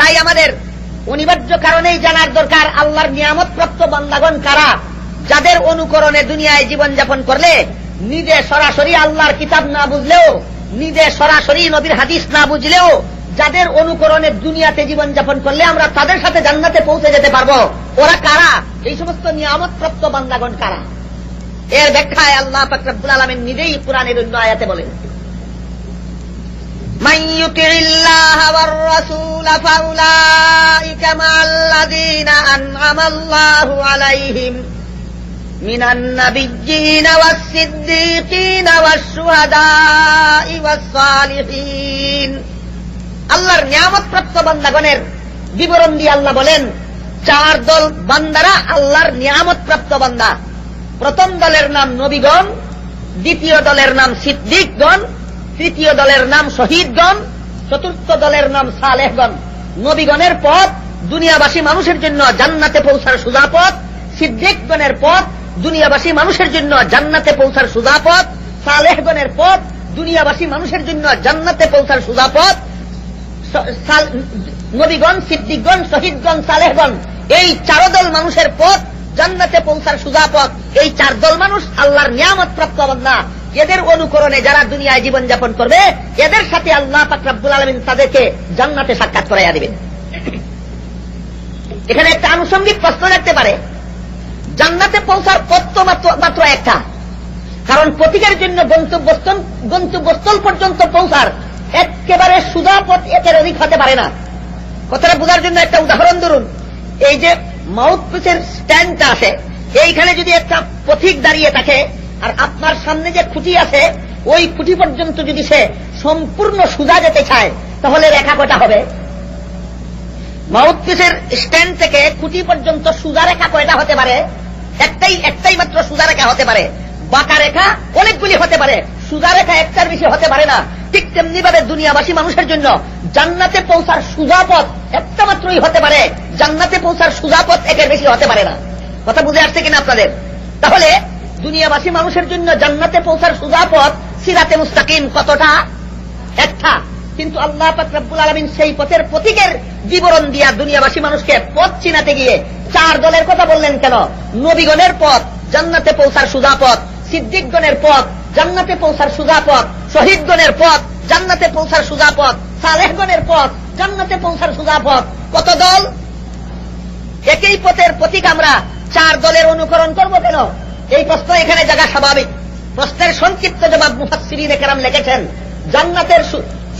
তাই আমাদের অনিবার্য কারণেই জানার দরকার আল্লাহর নিয়ামত প্রাপ্ত বান্দাগণ কারা, যাদের অনুকরণে দুনিয়ায় জীবন যাপন করলে নিজে সরাসরি আল্লাহর কিতাব না বুঝলেও, নিজে সরাসরি নবীর হাদিস না বুঝলেও, যাদের অনুকরণে দুনিয়াতে জীবন যাপন করলে আমরা তাদের সাথে জান্নাতে পৌঁছে যেতে পারবো। ওরা কারা? এই সমস্ত নিয়ামত প্রাপ্ত বান্দাগণ কারা? এর ব্যাখ্যায় আল্লাহ পাক রব্বুল আলামিন নিজেই কুরআনের অন্য আয়াতে বলেন, মান ইউতিল্লাহা ওয়ার রাসূল ফাউলাইকা মা'আল্লাযীনা আন'আমাল্লাহু আলাইহিম মিনান নাবিয়্যিনা ওয়াস-সিদ্দীকিনা ওয়াশ-শুহাদা'i ওয়াস-সালিহিন। আল্লাহর নিয়ামত প্রাপ্ত বান্দাগণের বিবরণ দিয়ে আল্লাহ বলেন, চার দল বান্দারা আল্লাহর নিয়ামত প্রাপ্ত বান্দা। প্রথম দলের নাম নবীগণ, দ্বিতীয় দলের নাম সিদ্দিকগণ, তৃতীয় দলের নাম শহীদগণ, চতুর্থ দলের নাম সালেহগণ। নবীগণের পথ দুনিয়াবাসী মানুষের জন্য জান্নাতে পৌঁছার সোজা পথ, সিদ্দিকগণের পথ দুনিয়াবাসী মানুষের জন্য জান্নাতে পৌঁছার সোজা পথ, সালেহগণের পথ দুনিয়াবাসী মানুষের জন্য জান্নাতে পৌঁছার সোজা পথ। নবীগণ, সিদ্দিকগণ, শহীদগণ, সালেহগণ, এই চার দল মানুষের পথ জান্নাতে পৌঁছার সোজা পথ। এই চার দল মানুষ আল্লাহর নিয়ামত প্রাপ্ত বান্দা। এদের অনুকরণে যারা দুনিয়ায় জীবন যাপন করবে, এদের সাথে আল্লাহ পাক রব্বুল আলামিন তাদেরকে জান্নাতে সাক্ষাৎ করাইয়া দিবেন। এখানে একটা আনুষঙ্গিক প্রশ্ন রাখতে পারে, জান্নাতে পৌঁছার পথ তো মাত্র একটা, কারণ প্রতীকের জন্য গন্তব্যস্থল পর্যন্ত পৌঁছার একেবারে সোজা পথ একের অধিক হতে পারে না। কথাটা বোঝার জন্য একটা উদাহরণ ধরুন, এই যে মাউথপিসের স্ট্যান্ডটা আছে, এইখানে যদি একটা পথিক দাঁড়িয়ে থাকে আর আপনার সামনে যে খুঁটি আছে ওই খুঁটি পর্যন্ত যদি সে সম্পূর্ণ সোজা যেতে চায়, তাহলে রেখা কয়টা হবে? মাউথপিসের স্ট্যান্ড থেকে খুঁটি পর্যন্ত সোজা রেখা কয়টা হতে পারে? একটাই মাত্র সোজা রেখা হতে পারে। বাঁকা রেখা অনেকগুলি হতে পারে, সোজা রেখা একটার বেশি হতে পারে না। ঠিক তেমনি ভাবে দুনিয়াবাসী মানুষের জন্য জান্নাতে পৌঁছার সোজা পথ একটা মাত্রই হতে পারে, জান্নাতে পৌঁছার সোজা পথ একের বেশি হতে পারে না। কথা বুঝে আসছে কিনা আপনাদের? তাহলে দুনিয়াবাসী মানুষের জন্য জান্নাতে পৌঁছার সোজা পথ সিরাতে মুস্তাকিম কতটা? একটা। কিন্তু আল্লাহ পাক রব্বুল আলামিন সেই পথের প্রতীকের বিবরণ দিয়া দুনিয়াবাসী মানুষকে পথ চিনাতে গিয়ে চার দলের কথা বললেন কেন? নবীগণের পথ জান্নাতে পৌঁছার সোজা পথ, সিদ্দিকগণের পথ জান্নাতে পৌঁছার সোজা পথ, শহীদগণের পথ জান্নাতে পৌঁছার সোজা পথ, সালেহগণের পথ জান্নাতে পৌঁছার সোজা পথ। কত দল? একই পথের প্রতীক আমরা চার দলের অনুকরণ করব কেন? এই প্রশ্ন এখানে জায়গা স্বাভাবিক। প্রশ্নের সংক্ষিপ্ত জবাব মুফাসসিরিনে কেরাম লিখেছেন, জান্নাতের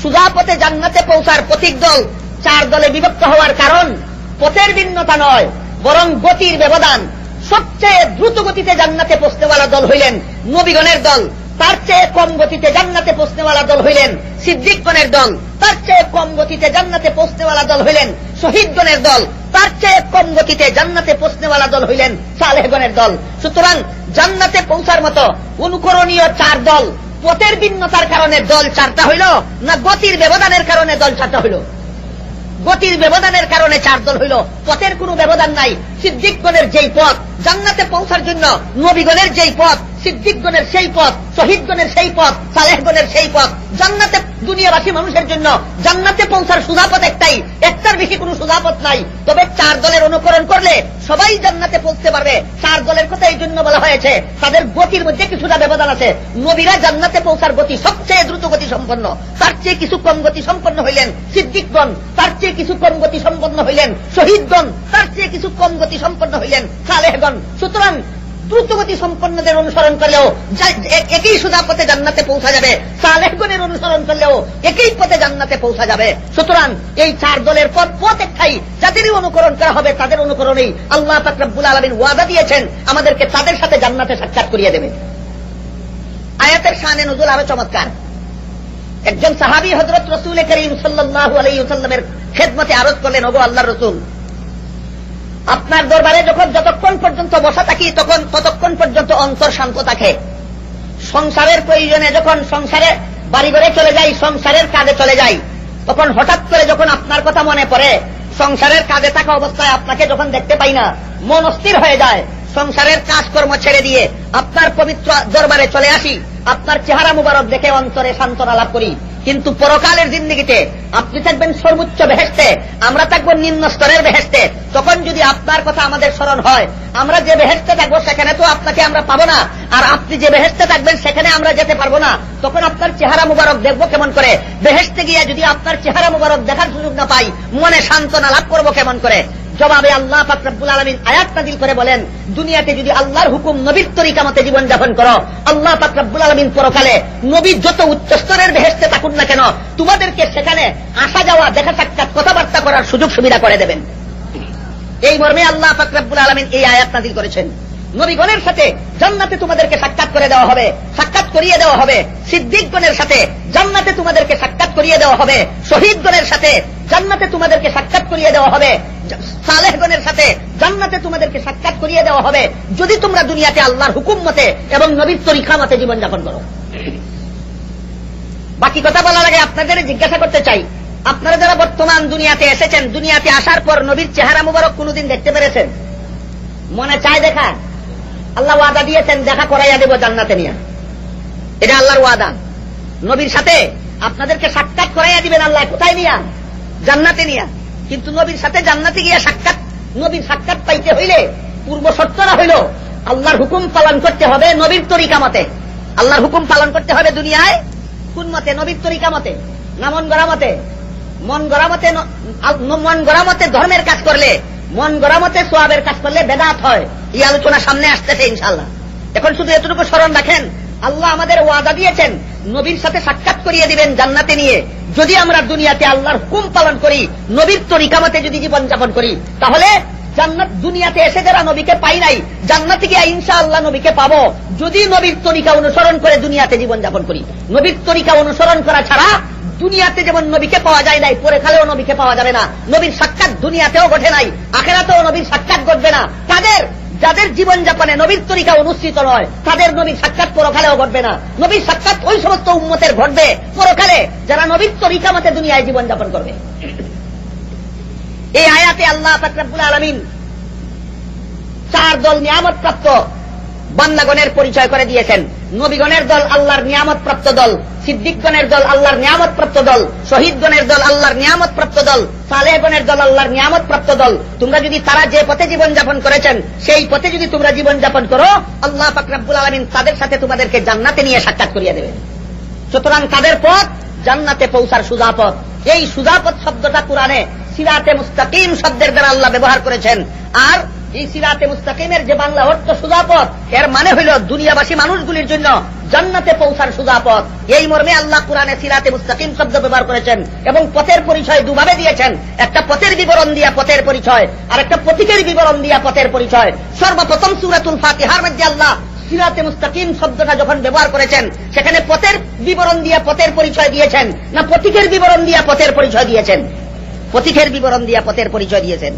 সোজা পথে জান্নাতে পৌঁছার প্রতীক দল চার দলে বিভক্ত হওয়ার কারণ পথের ভিন্নতা নয়, বরং গতির ব্যবধান। সবচেয়ে দ্রুত গতিতে জান্নাতে পৌঁছনেওয়ালা দল হইলেন নবীগণের দল, তার চেয়ে কম গতিতে জান্নাতে পৌঁছনেওয়ালা দল হইলেন সিদ্দিকগণের দল, তার চেয়ে কম গতিতে জান্নাতে পৌঁছনেওয়ালা দল হইলেন শহীদগণের দল, তার চেয়ে কম গতিতে জান্নাতে পৌঁছনেওয়ালা দল হইলেন সালেহগণের দল। সুতরাং জান্নাতে পৌঁছার মতো অনুকরণীয় চার দল পথের ভিন্নতার কারণে দল চারটা হইল, না গতির ব্যবধানের কারণে দল চারটা হইল? গতির ব্যবধানের কারণে চার দল হইল, পথের কোনো ব্যবধান নাই। সিদ্দিকগণের যেই পথ জান্নাতে পৌঁছার জন্য, নবীগণের যেই পথ সিদ্দিকগণের সেই পথ, শহীদগণের সেই পথ, সালেহগণের সেই পথ। জান্নাতে দুনিয়াবাসী মানুষের জন্য জান্নাতে পৌঁছার সোজা পথ একটাই, একটার বেশি কোনো সোজা পথ নাই। তবে চার দলের অনুকরণ করলে সবাই জান্নাতে পৌঁছতে পারবে। চার দলের কথা এই জন্য বলা হয়েছে, তাদের গতির মধ্যে কিছুটা ব্যবধান আছে। নবীরা জান্নাতে পৌঁছার গতি সবচেয়ে দ্রুত গতি সম্পন্ন, তার চেয়ে কিছু কম গতি সম্পন্ন হইলেন সিদ্দিকগণ, তার চেয়ে কিছু কম গতি সম্পন্ন হইলেন শহীদগণ, তার চেয়ে কিছু কম গতি সম্পন্ন হইলেন সালেহগণ। সুতরাং দ্রুতগতি সম্পন্নদের অনুসরণ করলেও একই সোজা পথে জান্নাতে পৌঁছা যাবে, সালেহগণের অনুসরণ করলেও একই পথে জান্নাতে পৌঁছা যাবে। সুতরাং এই চার দলের পথ একটাই, যাদেরই অনুকরণ করা হবে তাদের অনুকরণেই আল্লাহ পাক রব্বুল আলামিন ওয়াদা দিয়েছেন আমাদেরকে তাদের সাথে জান্নাতে সাক্ষাৎ করিয়ে দেবে। আয়াতের শানে নুজুল আরো চমৎকার। একজন সাহাবী হযরত রাসূল করিম সাল্লাল্লাহু আলাইহি ওয়াসাল্লামের খেদমতে আরজ করলেন, ওগো আল্লাহর রাসূল, আপনার দরবারে যতক্ষণ পর্যন্ত বসা থাকি ততক্ষণ পর্যন্ত অন্তর শান্ত থাকে। সংসারের প্রয়োজনে যখন সংসারে বাড়িঘরে চলে যাই, সংসারের কাজে চলে যাই, তখন হঠাৎ করে যখন আপনার কথা মনে পড়ে, সংসারের কাজে থাকা অবস্থায় আপনাকে যখন দেখতে পাই না, মন অস্থির হয়ে যায়। সংসারের কাজকর্ম ছেড়ে দিয়ে আপনার পবিত্র দরবারে চলে আসি, আপনার চেহারা মুবারক দেখে অন্তরে সান্ত্বনা লাভ করি, কিন্তু পরকালের জিন্দেগিতে আপনি থাকবেন সর্বোচ্চ বেহেশতে, আমরা থাকবো নিম্ন স্তরের বেহেশতে। তখন যদি আপনার কথা আমাদের স্মরণ হয়, আমরা যে বেহেশতে থাকবো সেখানে তো আপনাকে আমরা পাবো না, আর আপনি যে বেহেশতে থাকবেন সেখানে আমরা যেতে পারবো না। তখন আপনার চেহারা মুবারক দেখবো কেমন করে? বেহেশতে গিয়ে যদি আপনার চেহারা মুবারক দেখার সুযোগ না পাই, মনে সান্ত্বনা লাভ করবো কেমন করে? জবাবে আল্লাহ পাক রব্বুল আলামিন আয়াত নাযিল করে বলেন, দুনিয়াতে যদি আল্লাহর হুকুম নবীর তরিকা মতে জীবন যাপন করো, আল্লাহ পাক রব্বুল আলামিন পরকালে নবী যত উচ্চ স্তরের বেহেশতে থাকুন না কেন, তোমাদেরকে সেখানে আসা যাওয়া, দেখা সাক্ষাৎ, কথাবার্তা করার সুযোগ সুবিধা করে দেবেন। এই মর্মে আল্লাহ পাক রব্বুল আলামিন এই আয়াত নাযিল করেছেন। নবীগণের সাথে জান্নাতে তোমাদেরকে সাক্ষাৎ করে দেওয়া হবে, সাক্ষাৎ করিয়ে দেওয়া হবে। সিদ্দিকগণের সাথে জান্নাতে তোমাদেরকে সাক্ষাৎ করিয়ে দেওয়া হবে। শহীদগণের সাথে জান্নাতে তোমাদেরকে সাক্ষাৎ করিয়ে দেওয়া হবে। সালেহগণের সাথে জান্নাতে তোমাদেরকে সাক্ষাৎ করিয়ে দেওয়া হবে, যদি তোমরা দুনিয়াতে আল্লাহর হুকুম মতে এবং নবীর তরিকা মতে জীবনযাপন করো। বাকি কথা বলার আগে আপনাদের জিজ্ঞাসা করতে চাই, আপনারা যারা বর্তমান দুনিয়াতে এসেছেন, দুনিয়াতে আসার পর নবীর চেহারা মুবারক কোনদিন দেখতে পেরেছেন? মনে চায় দেখা? আল্লাহ ওয়াদা দিয়েছেন দেখা করাইয়া দেব জান্নাতে নিয়ে, এটা আল্লাহর ওয়াদা। নবীর সাথে আপনাদেরকে সাক্ষাৎ করাইয়া দিবেন আল্লাহ, কোথায় নিয়া? জান্নাতে নিয়া। কিন্তু নবীর সাথে জান্নাতে গিয়া সাক্ষাৎ, নবীর সাক্ষাৎ পাইতে হইলে পূর্ব শর্তটা হইল আল্লাহর হুকুম পালন করতে হবে নবীর তরিকা মতে। আল্লাহর হুকুম পালন করতে হবে দুনিয়ায় কোন মতে? নবীর তরিকা মতে, না মন গড়া মতে? মন গড়া মতে ধর্মের কাজ করলে, মন গড়া মতে সোয়াবের কাজ করলে বেদাত হয়। এই আলোচনা সামনে আসতেছে ইনশাআল্লাহ। এখন শুধু এতটুকু স্মরণ রাখেন, আল্লাহ আমাদের ওয়াদা দিয়েছেন নবীর সাথে সাক্ষাৎ করিয়ে দিবেন জান্নাতে নিয়ে। যদি আমরা দুনিয়াতে আল্লাহর হুকুম পালন করি, নবীর তরিকা মতে যদি জীবন যাপন করি, তাহলে জান্নাত, দুনিয়াতে এসে যারা নবীকে পাই নাই, জান্নাতে গিয়ে ইনশাআল্লাহ নবীকে পাবো, যদি নবীর তরিকা অনুসরণ করে দুনিয়াতে জীবন যাপন করি। নবীর তরিকা অনুসরণ করা ছাড়া দুনিয়াতে যেমন নবীকে পাওয়া যায় নাই, পরে কালেও নবীকে পাওয়া যাবে না। নবীর সাক্ষাৎ দুনিয়াতেও ঘটে নাই, আখিরাতেও নবীর সাক্ষাৎ ঘটবে না। যাদের জীবন যাপনে নবীর তরিকা অনুষ্ঠিত নয়, তাদের নবীর সাক্ষাৎ পরকালেও ঘটবে না। নবীর সাক্ষাৎ ওই সমস্ত উম্মতের ঘটবে পরকালে যারা নবীর তরিকা মতে দুনিয়ায় জীবন যাপন করবে। এই আয়াতে আল্লাহ পাক রব্বুল আলামিন 4 দল নিয়ামত প্রাপ্ত বান্দাগণের পরিচয় করে দিয়েছেন। নবীগণের দল আল্লাহর নিয়ামত প্রাপ্ত দল, সিদ্দিকগণের দল আল্লাহর নিয়ামত প্রাপ্ত দল, শহীদগণের দল আল্লাহর নিয়ামত প্রাপ্ত দল, সালেহগণের দল আল্লাহর নিয়ামত প্রাপ্ত দল। তোমরা যদি তারা যে পথে জীবন যাপন করেছেন সেই পথে যদি তোমরা জীবন যাপন করো, আল্লাহ পাক রব্বুল আলামিন তাদের সাথে তোমাদেরকে জান্নাতে নিয়ে সাক্ষাৎ করিয়ে দেবে। সুতরাং তাদের পথ জান্নাতে পৌঁছার সুজা পথ। এই সুজা পথ শব্দটা কুরআনে সিরাতে মুস্তাকিম শব্দের দ্বারা আল্লাহ ব্যবহার করেছেন। আর এই সিরাতে মুস্তাকিমের যে বাংলা অর্থ সুজা পথ, এর মানে হইল দুনিয়াবাসী মানুষগুলির জন্য জান্নাতে পৌঁছার সুজা পথ। এই মর্মে আল্লাহ কুরআনে সিরাতে মুস্তাকিম শব্দ ব্যবহার করেছেন এবং পথের পরিচয় দুভাবে দিয়েছেন। একটা পথের বিবরণ দিয়া পথের পরিচয়, আর একটা প্রতীকের বিবরণ দিয়া পথের পরিচয়। সর্বপ্রথম সূরাতুল ফাতিহার মধ্যে আল্লাহ সিরাতে মুস্তাকিম শব্দটা যখন ব্যবহার করেছেন, সেখানে পথের বিবরণ দিয়া পথের পরিচয় দিয়েছেন, না প্রতীকের বিবরণ দিয়া পথের পরিচয় দিয়েছেন? প্রতীকের বিবরণ দিয়া পথের পরিচয় দিয়েছেন।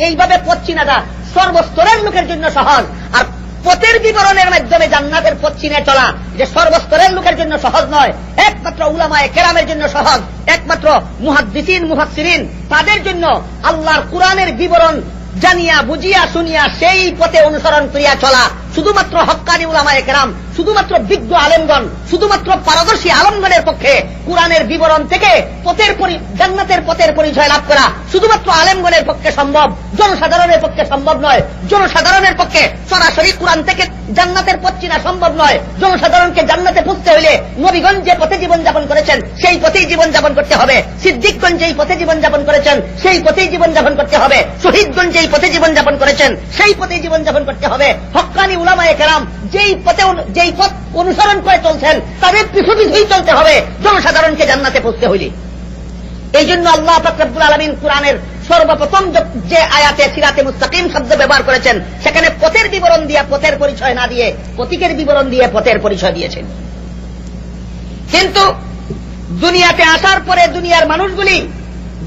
এইভাবে পথ চিনাটা সর্বস্তরের লোকের জন্য সহজ, আর পথের বিবরণের মাধ্যমে জান্নাতের পথ চিনে চলা যে সর্বস্তরের লোকের জন্য সহজ নয়, একমাত্র উলামায়ে কেরামের জন্য সহজ, একমাত্র মুহাদ্দিসিন মুফাসসিরিন তাদের জন্য আল্লাহর কুরআনের বিবরণ জানিয়া বুঝিয়া শুনিয়া সেই পথে অনুসরণ করিয়া চলা শুধুমাত্র হক্কানি উলামায়ে কেরাম, শুধুমাত্র বিজ্ঞ আলেমগণ, শুধুমাত্র পারদর্শী আলেমগণের পক্ষে কুরআনের বিবরণ থেকে জান্নাতের পথের পরিচয় লাভ করা শুধুমাত্র আলেমগণের পক্ষে সম্ভব, জনসাধারণের পক্ষে সম্ভব নয়। জনসাধারণের পক্ষে সরাসরি কুরআন থেকে জান্নাতের পথ চিনা সম্ভব নয়। জনসাধারণকে জান্নাতে পৌঁছতে হইলে নবীগণ যে পথে জীবন যাপন করেছেন সেই পথেই জীবন যাপন করতে হবে। সিদ্দিকগণ যেই পথে জীবন যাপন করেছেন সেই পথেই জীবন যাপন করতে হবে। শহীদগণ যেই পথে জীবন যাপন করেছেন সেই পথেই জীবন যাপন করতে হবে। হক্কানি উলামায়ে কেরাম যেই পথ অনুসরণ করে চলছেন তাদের পিছু পিছুই চলতে হবে জনসাধারণকে জান্নাতে পৌঁছতে হইলে। এই জন্য আল্লাহ পাক রব্বুল আলামিন কুরআনের সর্বপ্রথম যে আয়াতে সিরাতে মুস্তাকিম শব্দ ব্যবহার করেছেন, সেখানে পথের বিবরণ দিয়ে পথের পরিচয় না দিয়ে প্রতীকের বিবরণ দিয়ে পথের পরিচয় দিয়েছেন। কিন্তু দুনিয়াতে আসার পরে দুনিয়ার মানুষগুলি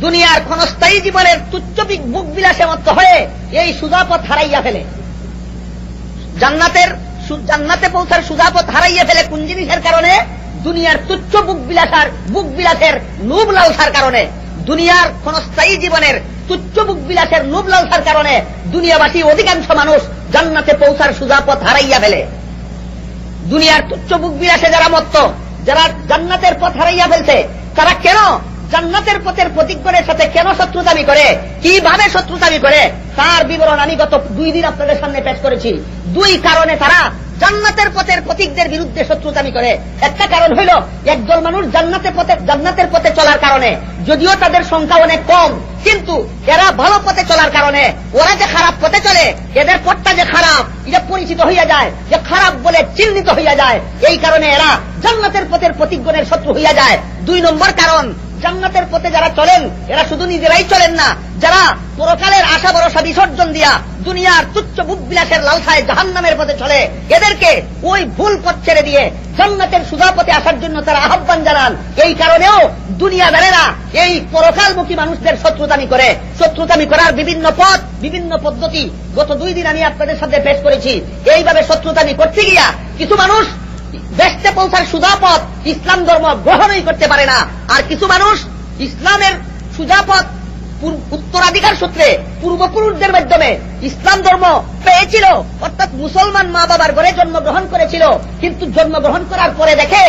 দুনিয়ার ক্ষণস্থায়ী জীবনের তুচ্ছ বুক বিলাসে মত্ত হয়ে এই সুজা পথ হারাইয়া ফেলে। জান্নাতে পৌঁছার সুজা পথ হারাইয়া ফেলে কোন জিনিসের কারণে? দুনিয়ার তুচ্ছ বুক বিলাসের লোভ লালসার কারণে। দুনিয়ার ক্ষণস্থায়ী জীবনের তুচ্ছ বুক বিলাসের লোভ লালসার কারণে দুনিয়াবাসী অধিকাংশ মানুষ জান্নাতে পৌঁছার সুজা পথ হারাইয়া ফেলে। দুনিয়ার তুচ্ছ বুক বিলাসে যারা মত্ত, যারা জান্নাতের পথ হারাইয়া ফেলছে, তারা কেন জান্নাতের পথের প্রতিজ্ঞানের সাথে কেন শত্রুতামি করে, কিভাবে শত্রুতামি করে, তার বিবরণ আমি গত 2 দিন আপনাদের সামনে পেশ করেছি। 2 কারণে তারা জান্নাতের পথের প্রতীকদের বিরুদ্ধে শত্রুতামি করে। একটা কারণ হইল একদল মানুষ জান্নাতের পথে চলার কারণে, যদিও তাদের সংখ্যা অনেক কম, কিন্তু এরা ভালো পথে চলার কারণে ওরা যে খারাপ পথে চলে, এদের পথটা যে খারাপ এটা পরিচিত হইয়া যায়, যে খারাপ বলে চিহ্নিত হইয়া যায়, এই কারণে এরা জান্নাতের পথের প্রতিজ্ঞানের শত্রু হইয়া যায়। 2 নম্বর কারণ, জান্নাতের পথে যারা চলেন এরা শুধু নিজেরাই চলেন না, যারা পরকালের আশা ভরসা বিসর্জন দিয়া দুনিয়ার তুচ্ছ বুক বিলাসের লালসায় জাহান্নামের পথে চলে, এদেরকে ওই ভুল পথ ছেড়ে দিয়ে জান্নাতের সুধা পথে আসার জন্য তারা আহ্বান জানান। এই কারণেও দুনিয়াদারেরা এই পরকালমুখী মানুষদের শত্রুতামি করে। শত্রুতামি করার বিভিন্ন পথ, বিভিন্ন পদ্ধতি গত 2 দিন আমি আপনাদের সাথে পেশ করেছি। এইভাবে শত্রুতামি করতে গিয়া কিছু মানুষ বেহেশতে পৌঁছার সুধা পথ ইসলাম ধর্ম গ্রহণই করতে পারে না, আর কিছু মানুষ ইসলামের সুধা পথ উত্তরাধিকার সূত্রে পূর্বপুরুষদের মাধ্যমে ইসলাম ধর্ম পেয়েছিল, অর্থাৎ মুসলমান মা বাবার ঘরে জন্মগ্রহণ করেছিল, কিন্তু জন্মগ্রহণ করার পরে দেখে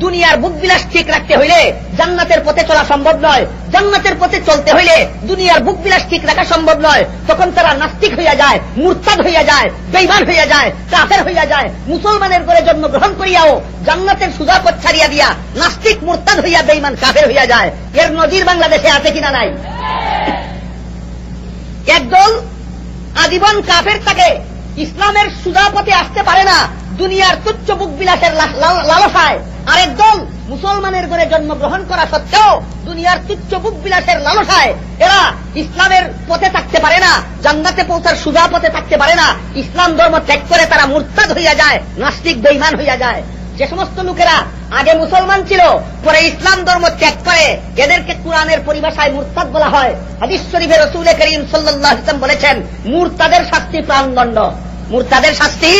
দুনিয়ার বুক বিলাস ঠিক রাখতে হইলে জান্নাতের পথে চলা সম্ভব নয়, জান্নাতের পথে চলতে হইলে দুনিয়ার বুক বিলাস ঠিক রাখা সম্ভব নয়। তখন তারা নাস্তিক হইয়া যায়, মুরতাদ হইয়া যায়, বেঈমান হইয়া যায়, কাফের হইয়া যায়। মুসলমানের ঘরে জন্মগ্রহণ করিয়াও জান্নাতের সুজা পথ ছাড়িয়া দিয়া নাস্তিক মুরতাদ হইয়া বেঈমান কাফের হইয়া যায়। এর নজির বাংলাদেশে আছে কিনা নাই? একদল আজীবন কাফের থাকে, ইসলামের সুজা পথে আসতে পারে না, দুনিয়ার তুচ্ছ বুক বিলাসের লালসায়। আরেক দল মুসলমানের ঘরে জন্মগ্রহণ করা সত্ত্বেও দুনিয়ার তুচ্ছ বুক বিলাসের লালসায় এরা ইসলামের পথে থাকতে পারে না, জান্নাতে পৌঁছার সুজা পথে থাকতে পারে না। ইসলাম ধর্ম ত্যাগ করে তারা মুরতাদ হইয়া যায়, নাস্তিক বেঈমান হইয়া যায়। যে সমস্ত লোকেরা আগে মুসলমান ছিল, পরে ইসলাম ধর্ম ত্যাগ করে, এদেরকে কুরআনের পরিভাষায় মুরতাদ বলা হয়। হাদিস শরীফে রাসূল করিম সাল্লাল্লাহু আলাইহি ওয়াসাল্লাম বলেছেন, মুরতাদের শাস্তি প্রাণদণ্ড। মুরতাদের শাস্তি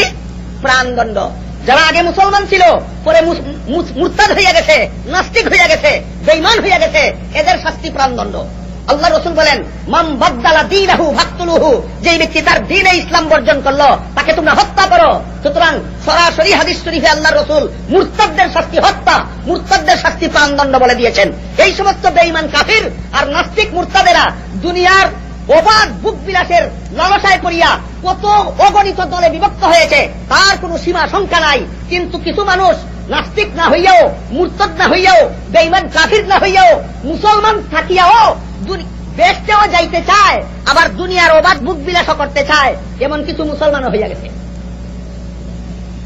প্রাণদণ্ড। যারা আগে মুসলমান ছিল, পরে মুরতাদ হইয়া গেছে, নাস্তিক হইয়া গেছে, বেঈমান হইয়া গেছে, এদের শাস্তি প্রাণদণ্ড। আল্লাহ রাসূল বলেন, মান বাদদালা দীনাহু ফাকতুলুহু, যে ব্যক্তি তার দ্বীনে ইসলাম বর্জন করলো তাকে তোমরা হত্যা করো। সুতরাং সরাসরি হাদিস শরীফে আল্লাহ রাসূল মুরতাদদের শাস্তি হত্যা, মুরতাদদের শাস্তি প্রাণদণ্ড বলে দিয়েছেন। এই সমস্ত বেঈমান কাফির আর নাস্তিক মুরতাদেরা দুনিয়ার অবাধ বুক বিলাসের লালসায় পড়িয়া কত অগণিত দলে বিভক্ত হয়েছে, তার কোনো সীমা সংখ্যা নাই। কিন্তু কিছু মানুষ নাস্তিক না হইয়াও, মুরতাদ না হইয়াও, বেঈমান কাফির না হইয়াও, মুসলমান থাকিয়াও বেহেশতেও যাইতে চায়, আবার দুনিয়ার অবাধ বুক বিলাসও করতে চায়। এমন কিছু মুসলমানও হইয়া গেছে।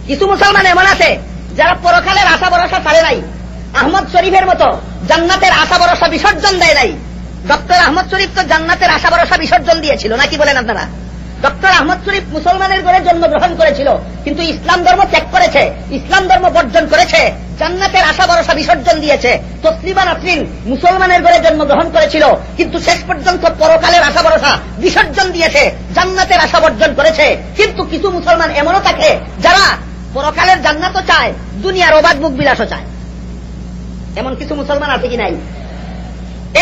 কিছু মুসলমান এমন আছে যারা পরকালের আশা ভরসা ছাড়ে নাই, আহমদ শরীফের মতো জান্নাতের আশা ভরসা বিসর্জন দেয় নাই। ডক্টর আহমদ শরীফ তো জান্নাতের আশা ভরসা বিসর্জন দিয়েছিল, নাকি বলেন আপনারা? ডক্টর আহমদ শরীফ মুসলমানের ঘরে জন্মগ্রহণ করেছিল, কিন্তু ইসলাম ধর্ম ত্যাগ করেছে, ইসলাম ধর্ম বর্জন করেছে, জান্নাতের আশা ভরসা বিসর্জন দিয়েছে। তসলিমা নাসরিন মুসলমানের ঘরে জন্মগ্রহণ করেছিল, কিন্তু শেষ পর্যন্ত পরকালের আশা ভরসা বিসর্জন দিয়েছে, জান্নাতের আশা বর্জন করেছে। কিন্তু কিছু মুসলমান এমনও থাকে যারা পরকালের জান্নাতও চায়, দুনিয়ার অবাধ বুক বিলাসও চায়। এমন কিছু মুসলমান আছে কি নাই?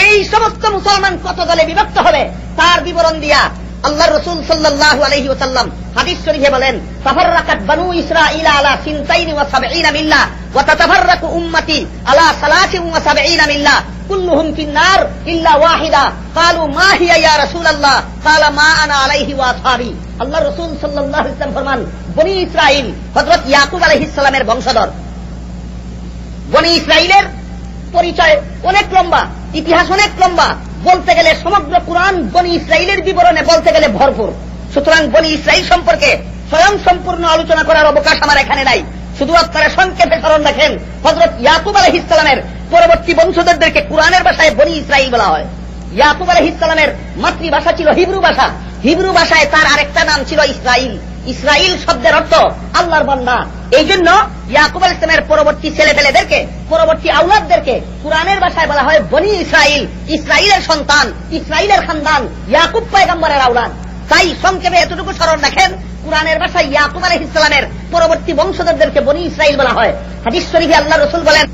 এই সমস্ত মুসলমান কত দলে বিভক্ত হবে তার বিবরণ দিয়া আল্লাহ রাসূল সাল্লাল্লাহু আলাইহি ওয়াসাল্লাম হাদিস শরীফে বলেন, তাফাররাকাত বানু ইসরাঈল আলা 72 মিল্লাহ ওয়া তাতাফাররাকু উম্মতি আলা 73 মিল্লাহ কুল্লুহুম ফিন-নার ইল্লা ওয়াহিদা। ক্বালু মা হিয়া ইয়া রাসূলুল্লাহ? ক্বালা মা আনা আলাইহি ওয়া আসহাবি। আল্লাহ রাসূল সাল্লাল্লাহু আলাইহি ওয়াসাল্লাম ফরমান, বনি ইসরাঈল হযরত ইয়াকুব আলাইহিস সালামের বংশধর। বনি ইসরাঈলের পরিচয় অনেক লম্বা, ইতিহাস অনেক লম্বা, বলতে গেলে সমগ্র কুরআন বনি ইসরাঈলের বিবরণে বলতে গেলে ভরপুর। সুতরাং বনি ইসরাঈল সম্পর্কে স্বয়ং সম্পূর্ণ আলোচনা করার অবকাশ আমার এখানে নাই। শুধু আপনারা সংক্ষেপে স্মরণ রাখেন, হযরত ইয়াকুব আলাইহিস সালামের পরবর্তী বংশধরদেরকে কুরআনের ভাষায় বনি ইসরাঈল বলা হয়। ইয়াকুব আলাইহিস সালামের মাতৃভাষা ছিল হিব্রু ভাষা, হিব্রু ভাষায় তার আরেকটা নাম ছিল ইসরাঈল। ইসরাঈল শব্দের অর্থ আল্লাহর বান্দা। এই জন্য ইয়াকুব আলাইহিস সালামের পরবর্তী ছেলেপেলেদেরকে, পরবর্তী আওলাদদেরকে কুরআনের ভাষায় বলা হয় বনি ইসরাঈল, ইসরাঈলের সন্তান, ইসরাঈলের খানদান, ইয়াকুব পয়গম্বরের আওলাদ। তাই সংক্ষেপে এতটুকু স্মরণ রাখেন, কুরআনের ভাষায় ইয়াকুব আলাইহিস সালামের পরবর্তী বংশধরদেরকে বনি ইসরাঈল বলা হয়। হাদিস শরীফে আল্লাহ রাসূল বলেন,